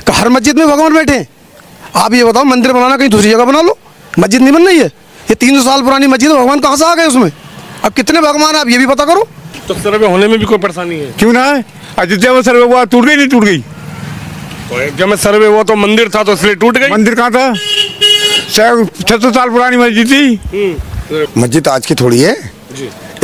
हर मस्जिद में भगवान बैठे हैं। आप ये बताओ, मंदिर बनाना कहीं दूसरी जगह बना लो, मस्जिद नहीं बन रही है। ये 300 साल पुरानी मस्जिद है, भगवान कहाँ से आ गए उसमें? अब कितने भगवान आप ये भी पता करो। तो सर्वे होने में भी कोई परेशानी है? क्यों ना है? अयोध्या में सर्वे हुआ, टूट गई नहीं टूट गई? तो अयोध्या में सर्वे हुआ तो मंदिर था तो इसलिए टूट गई। मंदिर कहाँ था? 600 साल पुरानी मस्जिद थी। मस्जिद आज की थोड़ी है,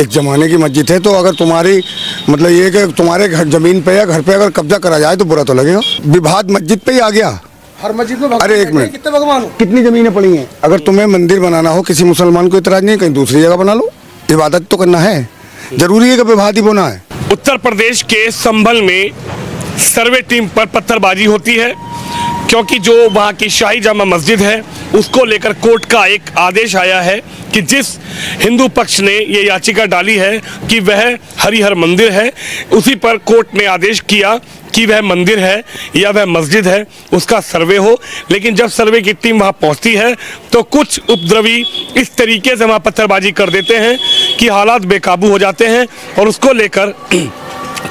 एक जमाने की मस्जिद है। तो अगर तुम्हारी मतलब ये कि तुम्हारे घर जमीन पे या घर पे अगर कब्जा करा जाए तो बुरा तो लगेगा। विवाद मस्जिद पे ही आ गया। हर मस्जिद में अरे एक मिनट, कितने भगवान हो, कितनी जमीनें पड़ी हैं? अगर तुम्हें मंदिर बनाना हो, किसी मुसलमान को इतराज नहीं, कहीं दूसरी जगह बना लो। इबादत तो करना है, जरूरी है कि विवाद ही बोना है। उत्तर प्रदेश के संभल में सर्वे टीम पर पत्थरबाजी होती है क्योंकि जो वहाँ की शाही जामा मस्जिद है उसको लेकर कोर्ट का एक आदेश आया है कि जिस हिंदू पक्ष ने ये याचिका डाली है कि वह हरिहर मंदिर है, उसी पर कोर्ट ने आदेश किया कि वह मंदिर है या वह मस्जिद है उसका सर्वे हो। लेकिन जब सर्वे की टीम वहाँ पहुँचती है तो कुछ उपद्रवी इस तरीके से वहाँ पत्थरबाजी कर देते हैं कि हालात बेकाबू हो जाते हैं और उसको लेकर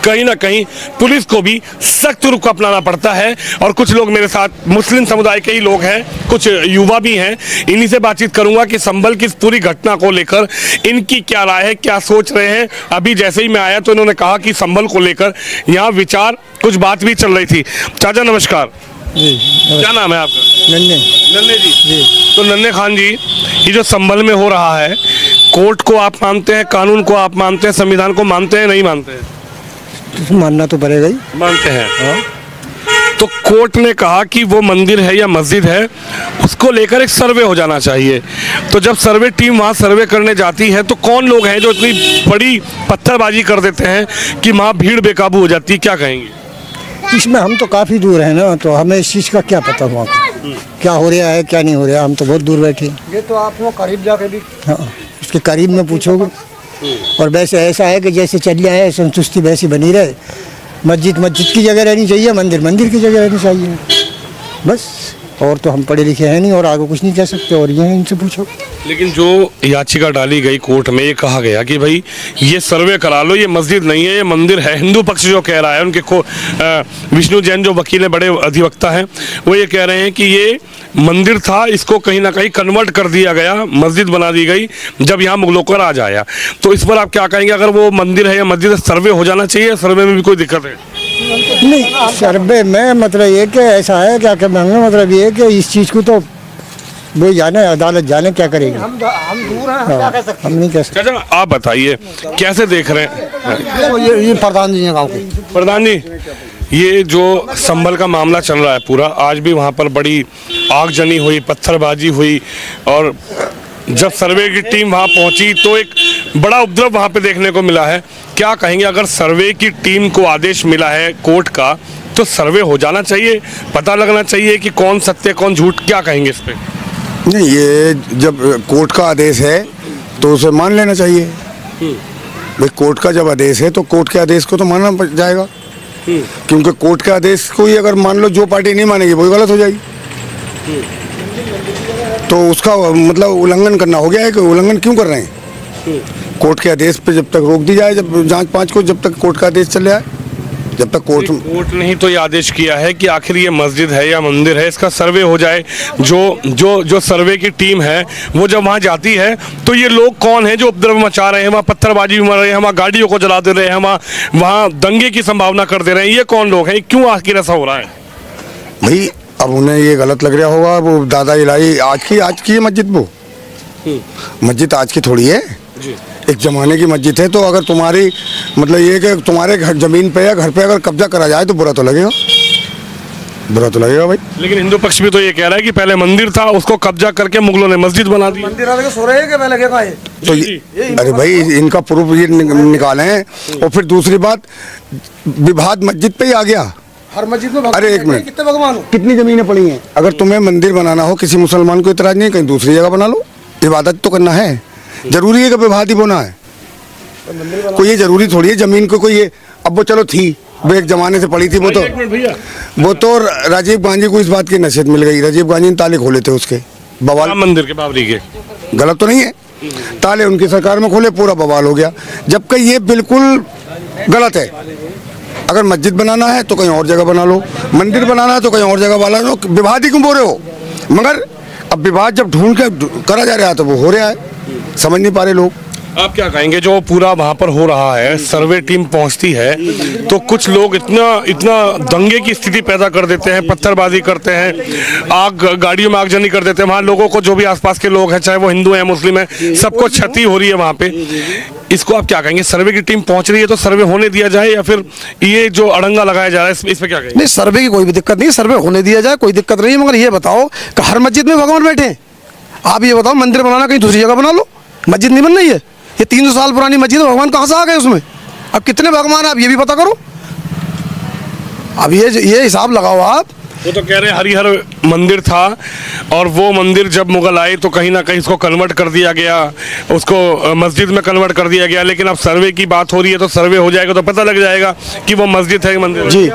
कहीं ना कहीं पुलिस को भी सख्त रुख अपनाना पड़ता है। और कुछ लोग मेरे साथ मुस्लिम समुदाय के ही लोग हैं, कुछ युवा भी हैं, इन्हीं से बातचीत करूंगा कि संभल की इस पूरी घटना को लेकर इनकी क्या राय है, क्या सोच रहे हैं। अभी जैसे ही मैं आया तो इन्होंने कहा कि संभल को लेकर यहाँ विचार कुछ बात भी चल रही थी। चाचा नमस्कार जी, क्या नाम है आपका? नन्हे जी। तो नन्हे खान जी, ये जो संभल में हो रहा है, कोर्ट को आप मानते हैं, कानून को आप मानते हैं, संविधान को मानते हैं, नहीं मानते हैं? मानना तो पड़ेगा ही। मानते हैं। तो कोर्ट ने कहा कि वो मंदिर है या मस्जिद है उसको लेकर एक सर्वे हो जाना चाहिए। तो जब सर्वे टीम वहाँ सर्वे करने जाती है तो कौन लोग हैं जो इतनी बड़ी पत्थरबाजी कर देते हैं कि वहाँ भीड़ बेकाबू हो जाती है, क्या कहेंगे? इसमें हम तो काफ़ी दूर हैं ना, तो हमें इस चीज़ का क्या पता हुआ क्या हो रहा है क्या नहीं हो रहा। हम तो बहुत दूर बैठे। ये तो आप लोग करीब जाके भी, हाँ, उसके करीब में पूछोगे। और वैसे ऐसा है कि जैसे चल रहा है संतुष्टि वैसी बनी रहे। मस्जिद मस्जिद की जगह रहनी चाहिए, मंदिर मंदिर की जगह रहनी चाहिए, बस। और तो हम पढ़े लिखे हैं नहीं और आगे कुछ नहीं कह सकते। और ये इनसे पूछो। लेकिन जो याचिका डाली गई कोर्ट में, ये कहा गया कि भाई ये सर्वे करा लो, ये मस्जिद नहीं है, ये मंदिर है। हिंदू पक्ष जो कह रहा है, उनके विष्णु जैन जो वकील है, बड़े अधिवक्ता हैं, वो ये कह रहे हैं कि ये मंदिर था, इसको कहीं ना कहीं कन्वर्ट कर दिया गया, मस्जिद बना दी गई जब यहाँ मुगलों का राज आया। तो इस पर आप क्या कहेंगे? अगर वो मंदिर है या मस्जिद है, सर्वे हो जाना चाहिए? सर्वे में भी कोई दिक्कत है? नहीं, सर्वे में मतलब ये कि ऐसा है क्या मतलब ये कि इस चीज़ को तो वो जाने, अदालत जाने क्या करेगी। हम दूर हैं, हम क्या कह सकते हैं। हम नहीं कह सकते। अच्छा, आप बताइए कैसे देख रहे हैं? ये प्रधान जी हैं गाँव के। प्रधान जी, ये जो संभल का मामला चल रहा है पूरा, आज भी वहाँ पर बड़ी आगजनी हुई, पत्थरबाजी हुई, और जब सर्वे की टीम वहाँ पहुँची तो एक बड़ा उपद्रव वहाँ पे देखने को मिला है। क्या कहेंगे? अगर सर्वे की टीम को आदेश मिला है कोर्ट का तो सर्वे हो जाना चाहिए, पता लगना चाहिए कि कौन सत्य कौन झूठ, क्या कहेंगे इस पे? नहीं, ये जब कोर्ट का आदेश है तो उसे मान लेना चाहिए। भाई कोर्ट का जब आदेश है तो कोर्ट के आदेश को तो मानना जाएगा, क्योंकि कोर्ट के आदेश को ही अगर मान लो जो पार्टी नहीं मानेगी वही गलत हो जाएगी। तो उसका मतलब उल्लंघन करना हो गया है। कि उल्लंघन क्यों कर रहे हैं? कोर्ट के आदेश पे जब तक रोक दी जाए, जब जांच पाँच को, जब तक कोर्ट का आदेश चले आए, जब तक कोर्ट ने ही तो ये आदेश किया है कि आखिर ये मस्जिद है या मंदिर है, इसका सर्वे हो जाए। जो सर्वे की टीम है वो जब वहाँ जाती है तो ये लोग कौन है जो उपद्रव मचा रहे हैं, वहाँ पत्थरबाजी मर रहे हैं, वहाँ गाड़ियों को जला दे रहे हैं, वहाँ दंगे की संभावना कर दे रहे हैं, ये कौन लोग हैं? क्यों आखिर ऐसा हो रहा है? भाई अब उन्हें ये गलत लग रहा होगा। वो दादा इलाही आज की है मस्जिद, वो मस्जिद आज की थोड़ी है, एक जमाने की मस्जिद है। तो अगर तुम्हारी मतलब ये कि तुम्हारे घर जमीन पे या घर पे अगर कब्जा करा जाए तो बुरा तो लगेगा, बुरा तो लगेगा भाई। लेकिन हिंदू पक्ष भी तो ये कह रहा है कि पहले मंदिर था, उसको कब्जा करके मुगलों ने मस्जिद बना दी। मंदिर सो रहे हैं पहले क्या है? तो अरे भाई इनका प्रूफ ये निकाले हैं। और फिर दूसरी बात, विवाद मस्जिद पे ही आ गया। हर मस्जिद में अरे एक मिनट, कितने भगवान हो, कितनी जमीनें पड़ी हैं? अगर तुम्हें मंदिर बनाना हो, किसी मुसलमान को इतराज नहीं, कहीं दूसरी जगह बना लो। इबादत तो करना है, जरूरी है कि विवाद ही बोना है। कोई ये जरूरी थोड़ी है जमीन को कोई ये, अब वो चलो थी, वो एक जमाने से पड़ी थी, वो तो राजीव गांधी को इस बात की नसीहत मिल गई। राजीव गांधी ने ताले खोले थे उसके, बवाल मंदिर के बाबरी के, गलत तो नहीं है, ताले उनकी सरकार में खोले, पूरा बवाल हो गया। जबकि ये बिल्कुल गलत है। अगर मस्जिद बनाना है तो कहीं और जगह बना लो, मंदिर बनाना है तो कहीं और जगह बना लो, विवाद ही क्यों बोल रहे हो? मगर अब विवाद जब ढूंढ के करा जा रहा है तो वो हो रहा है, समझ नहीं पा रहे लोग। आप क्या कहेंगे जो पूरा वहां पर हो रहा है, सर्वे टीम पहुंचती है तो कुछ लोग इतना दंगे की स्थिति पैदा कर देते हैं, पत्थरबाजी करते हैं, आग गाड़ियों में आगजनी कर देते हैं, वहां लोगों को जो भी आसपास के लोग हैं चाहे वो हिंदू हैं मुस्लिम हैं सबको क्षति हो रही है वहां पे। इसको आप क्या कहेंगे? सर्वे की टीम पहुंच रही है तो सर्वे होने दिया जाए या फिर ये जो अड़ंगा लगाया जा रहा है इस पे क्या कहेंगे? नहीं, सर्वे की कोई भी दिक्कत नहीं, सर्वे होने दिया जाए, कोई दिक्कत नहीं है। मगर ये बताओ कि हर मस्जिद में भगवान बैठे हैं? आप ये बताओ, मंदिर बनाना कहीं दूसरी जगह बना लो, मस्जिद नहीं बन रही है। ये 300 साल पुरानी मस्जिद है, भगवान कहाँ से आ गए उसमें? अब कितने भगवान आप ये भी पता करो। अब ये हिसाब लगाओ आप। वो तो कह रहे हैं हरिहर मंदिर था और वो मंदिर जब मुगल आए तो कहीं ना कहीं इसको कन्वर्ट कर दिया गया, उसको मस्जिद में कन्वर्ट कर दिया गया। लेकिन अब सर्वे की बात हो रही है तो सर्वे हो जाएगा तो पता लग जाएगा कि वो मस्जिद है मंदिर है। जी,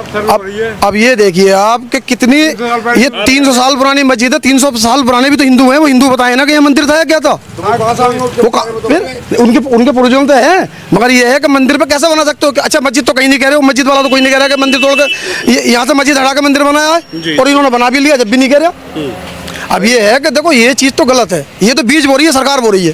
अब ये देखिए आप कि कितनी ये 300 साल पुरानी मस्जिद है। 300 साल पुराने भी तो हिंदू हैं, वो हिंदू बताए ना कि ये मंदिर था या क्या था? वो फिर उनके पूर्वजों तो है, मगर ये है कि मंदिर पे कैसे बना सकते हो? अच्छा, मस्जिद तो कहीं नहीं कह रहे हो, मस्जिद वाला तो कोई नहीं कह रहा कि मंदिर तोड़कर यहाँ से मस्जिद हटा के मंदिर बनाया है, और इन्होंने बना भी लिया जब भी नहीं कह रहा। अब ये है कि देखो ये चीज तो गलत है, ये तो बीच बो रही है, सरकार बो रही है।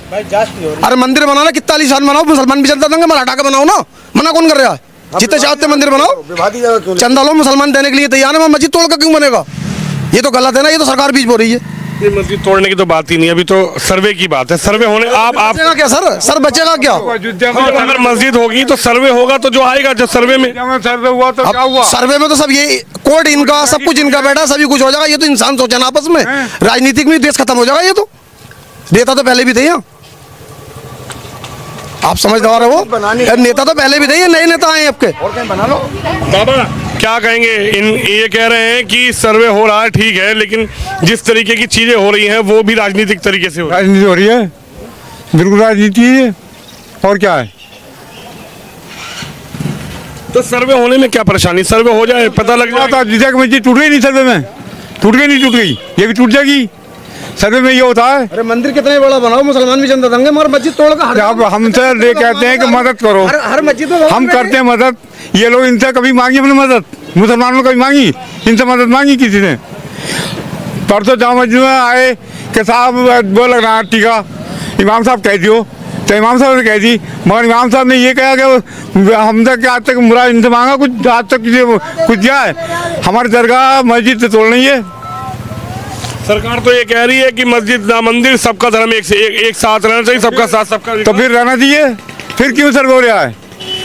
अरे मंदिर बनाना कितना आलीशान बनाओ, मुसलमान भी चलता देंगे, मगर हटा के बनाओ ना, मना कौन कर रहा है? जितने चाहते मंदिर बनाओ, चंदा लो, मुसलमान देने के लिए तैयार है, मस्जिद तोड़ कर क्यों बनेगा? ये तो गलत है ना, ये तो सरकार बीच बो रही है। मस्जिद तोड़ने की तो बात ही नहीं, अभी तो सर्वे की बात है। सर्वे होने आप बचेगा क्या सर बचेगा क्या? अगर मस्जिद होगी तो सर्वे होगा तो जो आएगा जब सर्वे में सर्वे हुआ तो क्या हुआ? सर्वे में तो सब ये कोर्ट इनका, सब कुछ इनका बैठा, सभी कुछ हो जाएगा। ये तो इंसान सोचे ना आपस में, राजनीतिक में देश खत्म हो जाएगा। ये तो नेता तो पहले भी थे यहाँ, आप समझदार हो, नेता तो पहले भी थे, ये नए नेता आए आपके। और कहीं बना लो। बाबा क्या कहेंगे? ये कह रहे हैं कि सर्वे हो रहा है, ठीक है, लेकिन जिस तरीके की चीजें हो रही हैं वो भी राजनीतिक तरीके से हो रही है। राजनीति हो रही है, बिल्कुल राजनीति है, और क्या है? तो सर्वे होने में क्या परेशानी? सर्वे हो जाए, पता लग जाए। जिसे मस्जिद टूट गई नहीं, सर्वे में टूट गई नहीं, टूट गई, ये भी टूट जाएगी। सर्वे में ये होता है। अरे मंदिर कितने बड़ा बनाओ, मुसलमान भी चंदा देंगे, मगर मस्जिद तोड़कर अब हमसे ये कहते हैं कि मदद करो, हर मस्जिद में हम करते हैं मदद। ये लोग इनसे कभी मांगी अपनी मदद, मुसलमानों ने कभी मांगी? इनसे मदद मांगी किसी ने? परसों जामा मस्जिद में आए कि साहब वो लग रहा टीका, इमाम साहब कह दियो, तो इमाम साहब ने कह दी, मगर इमाम साहब ने ये कहा कि हमसे क्या आज तक मुरा इनसे मांगा कुछ, आज तक कुछ दिया है? हमारी दरगाह मस्जिद से तोड़नी है। सरकार तो ये कह रही है कि मस्जिद ना मंदिर सबका धर्म एक साथ रहना चाहिए, सबका साथ सबका। तो फिर रहना चाहिए, फिर क्यों सर्वे हो रहा है?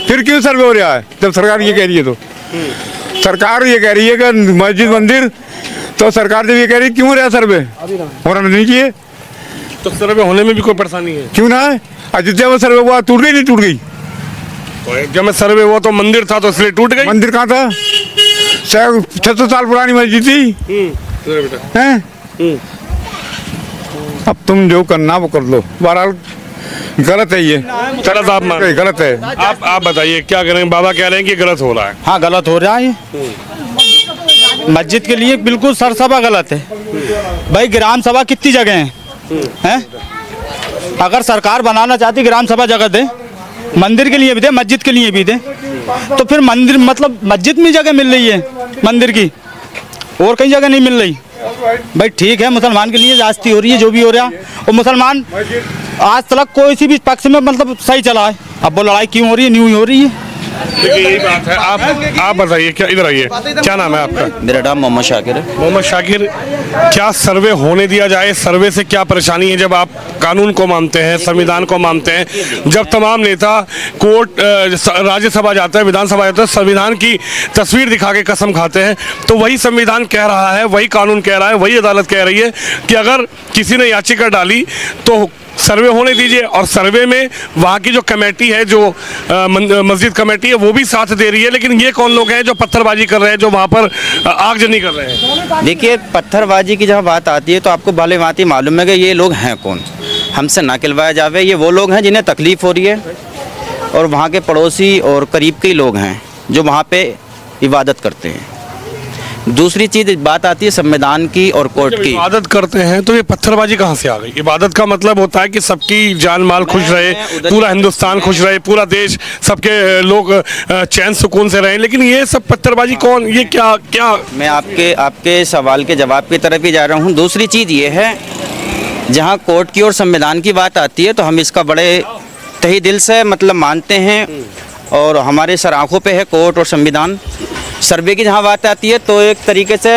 फिर क्यों सर्वे हो रहा है जब सरकार ये कह रही है? तो सरकार ये कह रही है कि मस्जिद मंदिर, तो सरकार जब ये कह रही है क्यों रहा सर्वे? होना नहीं चाहिए। तो सर्वे होने में भी कोई परेशानी है? क्यों ना है? अयोध्या में सर्वे हुआ, टूट गई नहीं टूट गई? जब में सर्वे हुआ तो मंदिर था तो इसलिए टूट गई। मंदिर कहाँ था? 600 साल पुरानी मस्जिद थी। हैं? अब तुम जो करना वो कर लो, बहरहाल गलत है ये, गलत आप मान, गलत है। आप बताइए क्या करें? बाबा कह रहे हैं कि गलत हो रहा है। हाँ, गलत हो रहा है। मस्जिद के लिए बिल्कुल सरसभा गलत है भाई। ग्राम सभा कितनी जगह हैं? अगर सरकार बनाना चाहती ग्राम सभा जगह दे, मंदिर के लिए भी दे, मस्जिद के लिए भी दे, तो फिर मंदिर मतलब मस्जिद में जगह मिल रही है मंदिर की, और कहीं जगह नहीं मिल रही भाई। ठीक है, मुसलमान के लिए जास्ती हो रही है, जो भी हो रहा है, और मुसलमान आज तक कोई सी भी पक्ष में मतलब सही चला है। अब वो लड़ाई क्यों हो रही है? न्यू हो रही है। देखिए यही बात है। आप बताइए, क्या इधर आइए, क्या नाम है आपका? मेरा नाम मोहम्मद शाकिर है। मोहम्मद शाकिर, क्या सर्वे होने दिया जाए? सर्वे से क्या परेशानी है? जब आप कानून को मानते हैं, संविधान को मानते हैं, जब तमाम नेता कोर्ट राज्यसभा जाता है, विधानसभा जाता है, संविधान की तस्वीर दिखा के कसम खाते हैं, तो वही संविधान कह रहा है, वही कानून कह रहा है, वही अदालत कह रही है कि अगर किसी ने याचिका डाली तो सर्वे होने दीजिए। और सर्वे में वहाँ की जो कमेटी है, जो मस्जिद कमेटी है, वो भी साथ दे रही है। लेकिन ये कौन लोग हैं जो पत्थरबाजी कर रहे हैं, जो वहाँ पर आगजनी कर रहे हैं? देखिए, पत्थरबाजी की जब बात आती है तो आपको भले भांति मालूम है कि ये लोग हैं कौन, हमसे ना खिलवाया जावे। ये वो लोग हैं जिन्हें तकलीफ़ हो रही है, और वहाँ के पड़ोसी और करीब के लोग हैं जो वहाँ पे इबादत करते हैं। दूसरी चीज़ बात आती है संविधान की और कोर्ट जब की। इबादत करते हैं तो ये पत्थरबाजी कहाँ से आ गई? इबादत का मतलब होता है कि सबकी जान माल खुश रहे, पूरा हिंदुस्तान खुश रहे, पूरा देश, सबके लोग चैन सुकून से रहें, लेकिन ये सब पत्थरबाजी कौन, ये क्या क्या? मैं आपके सवाल के जवाब की तरफ ही जा रहा हूँ। दूसरी चीज़ ये है, जहाँ कोर्ट की और संविधान की बात आती है तो हम इसका बड़े तहे दिल से मतलब मानते हैं और हमारे सर आँखों पे है कोर्ट और संविधान। सर्वे की जहाँ बात आती है तो एक तरीके से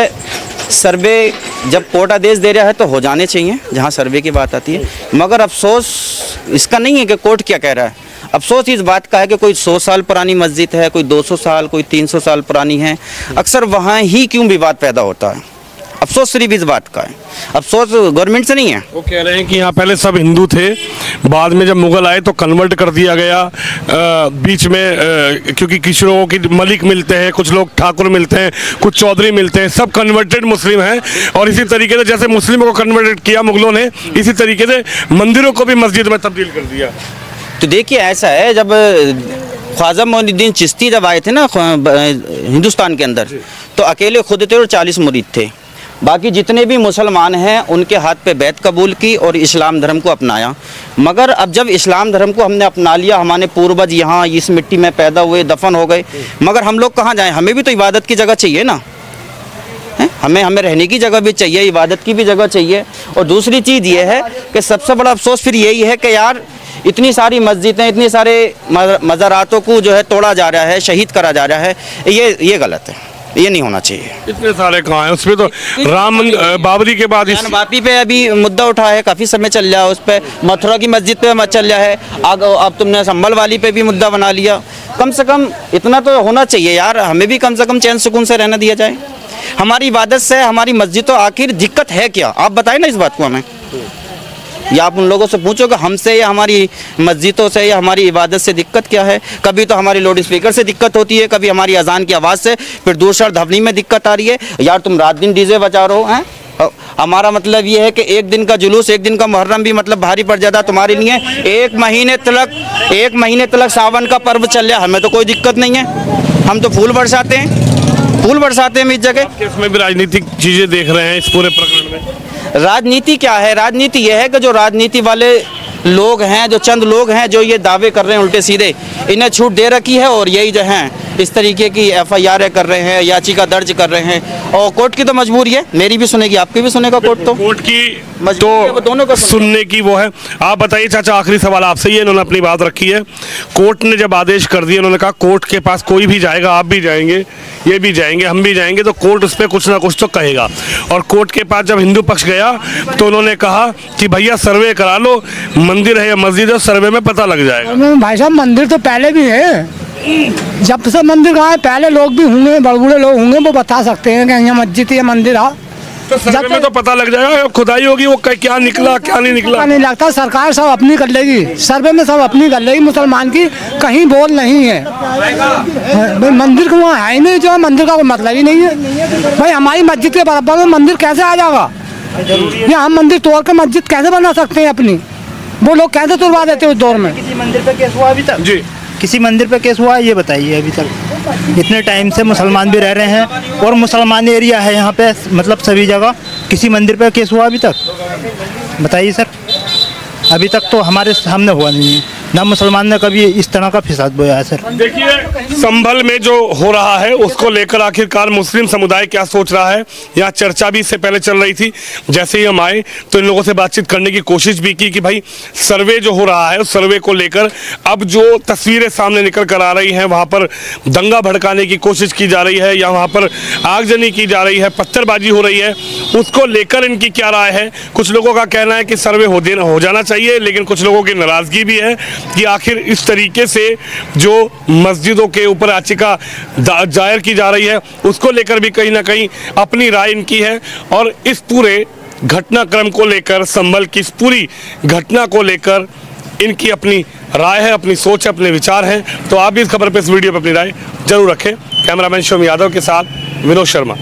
सर्वे जब कोर्ट आदेश दे रहा है तो हो जाने चाहिए, जहाँ सर्वे की बात आती है। मगर अफसोस इसका नहीं है कि कोर्ट क्या कह रहा है, अफसोस इस बात का है कि कोई 100 साल पुरानी मस्जिद है, कोई 200 साल, कोई 300 साल पुरानी है, अक्सर वहाँ ही क्यों विवाद पैदा होता है। अफसोस सिर्फ इस बात का है, अफसोस गवर्नमेंट से नहीं है। वो कह रहे हैं कि यहाँ पहले सब हिंदू थे, बाद में जब मुगल आए तो कन्वर्ट कर दिया गया, बीच में क्योंकि कुछ लोगों की मलिक मिलते हैं, कुछ लोग ठाकुर मिलते हैं, कुछ चौधरी मिलते हैं, सब कन्वर्टेड मुस्लिम हैं। और इसी तरीके से जैसे मुस्लिमों को कन्वर्टेड किया मुगलों ने, इसी तरीके से मंदिरों को भी मस्जिद में तब्दील कर दिया। तो देखिए ऐसा है, जब ख्वाजा मोइनुद्दीन चिश्ती जब आए थे ना हिंदुस्तान के अंदर, तो अकेले खुद थे और 40 मुरीद थे। बाकी जितने भी मुसलमान हैं उनके हाथ पे बैत कबूल की और इस्लाम धर्म को अपनाया। मगर अब जब इस्लाम धर्म को हमने अपना लिया, हमारे पूर्वज यहाँ इस मिट्टी में पैदा हुए, दफन हो गए, मगर हम लोग कहाँ जाएं? हमें भी तो इबादत की जगह चाहिए ना, हमें रहने की जगह भी चाहिए, इबादत की भी जगह चाहिए। और दूसरी चीज़ ये है कि सबसे बड़ा अफसोस फिर यही है कि यार इतनी सारी मस्जिदें, इतनी सारे मज़ारातों को जो है तोड़ा जा रहा है, शहीद करा जा रहा है, ये गलत है, ये नहीं होना चाहिए। इतने सारे कहाँ हैं? उसमें तो राम बाबरी के बाद वापी पे अभी मुद्दा उठा है, काफ़ी समय चल रहा है उस पर, मथुरा की मस्जिद पे चल रहा है, अब तुमने संभल वाली पे भी मुद्दा बना लिया। कम से कम इतना तो होना चाहिए यार, हमें भी कम से कम चैन सुकून से रहना दिया जाए। हमारी इबादत से हमारी मस्जिद तो आखिर दिक्कत है क्या? आप बताएं ना इस बात को हमें, या आप उन लोगों से पूछो कि हमसे या हमारी मस्जिदों से या हमारी इबादत से दिक्कत क्या है। कभी तो हमारी लाउड स्पीकर से दिक्कत होती है, कभी हमारी अजान की आवाज़ से, फिर दूसरा ध्वनि में दिक्कत आ रही है। यार तुम रात दिन डीजे बजा रहे हो हैं। हमारा मतलब ये है कि एक दिन का जुलूस, एक दिन का मुहर्रम भी मतलब भारी पड़ जाता तुम्हारे लिए। एक महीने तलक सावन का पर्व चल रहा, हमें तो कोई दिक्कत नहीं है, हम तो फूल बरसाते हैं इस जगह। इसमें भी राजनीतिक चीज़ें देख रहे हैं इस पूरे प्रकरण में। राजनीति क्या है? राजनीति यह है कि जो राजनीति वाले लोग हैं, जो चंद लोग हैं जो ये दावे कर रहे हैं उल्टे सीधे, इन्हें छूट दे रखी है और यही जो हैं इस तरीके की FIR कर रहे हैं, याचिका दर्ज कर रहे हैं। और कोर्ट की तो मजबूरी है, मेरी भी सुनेगी, आपकी भी सुनेगा कोर्ट। तो कोर्ट की तो दोनों को सुनने की वो है। आप बताइए चाचा, आखिरी सवाल आपसे ही, इन्होंने अपनी बात रखी है। कोर्ट ने जब आदेश कर दिया, उन्होंने कहा कोर्ट के पास कोई भी जाएगा, आप भी जाएंगे, ये भी जाएंगे, हम भी जाएंगे, तो कोर्ट उस पर कुछ ना कुछ तो कहेगा। और कोर्ट के पास जब हिंदू पक्ष गया तो उन्होंने कहा कि भैया सर्वे करा लो, मंदिर है या मस्जिद है, सर्वे में पता लग जाएगा। भाई साहब मंदिर तो पहले भी है, जब से मंदिर कहाँ है, पहले लोग भी होंगे, बड़े बूढ़े लोग होंगे, वो बता सकते हैं कि यहाँ मस्जिद या मंदिर है। तो सर्वे में तो पता लग जाएगा, खुदाई होगी, वो क्या निकला क्या नहीं निकला नहीं लगता। सरकार सब अपनी कर लेगी, सर्वे में सब अपनी कर लेगी, मुसलमान की कहीं बोल नहीं है। भाई मंदिर को वहाँ है ही नहीं, जो मंदिर का कोई मतलब ही नहीं है। भाई हमारी मस्जिद के बराबर में मंदिर कैसे आ जाएगा? या हम मंदिर तोड़ के मस्जिद कैसे बना सकते हैं अपनी? वो लोग कैसे तोड़वा देते हैं उस दौर में? किसी मंदिर पे केस हुआ अभी तक? जी, किसी मंदिर पे केस हुआ है ये बताइए अभी तक? इतने टाइम से मुसलमान भी रह रहे हैं और मुसलमान एरिया है यहाँ पे, मतलब सभी जगह, किसी मंदिर पे केस हुआ अभी तक? बताइए सर, अभी तक तो हमारे सामने हुआ नहीं है, ना मुसलमान ने कभी इस तरह का फिसाद बोया है सर। देखिए संभल में जो हो रहा है उसको लेकर आखिरकार मुस्लिम समुदाय क्या सोच रहा है, यहाँ चर्चा भी इससे पहले चल रही थी। जैसे ही हम आए तो इन लोगों से बातचीत करने की कोशिश भी की कि भाई सर्वे जो हो रहा है उस सर्वे को लेकर अब जो तस्वीरें सामने निकल कर आ रही हैं, वहाँ पर दंगा भड़काने की कोशिश की जा रही है या वहाँ पर आगजनी की जा रही है, पत्थरबाजी हो रही है, उसको लेकर इनकी क्या राय है। कुछ लोगों का कहना है कि सर्वे हो जाना चाहिए, लेकिन कुछ लोगों की नाराज़गी भी है कि आखिर इस तरीके से जो मस्जिदों के ऊपर याचिका दायर की जा रही है उसको लेकर भी कहीं ना कहीं अपनी राय इनकी है। और इस पूरे घटनाक्रम को लेकर, संभल की इस पूरी घटना को लेकर इनकी अपनी राय है, अपनी सोच है, अपने विचार हैं। तो आप भी इस खबर पे, इस वीडियो पे अपनी राय जरूर रखें। कैमरामैन शोम यादव के साथ विनोद शर्मा।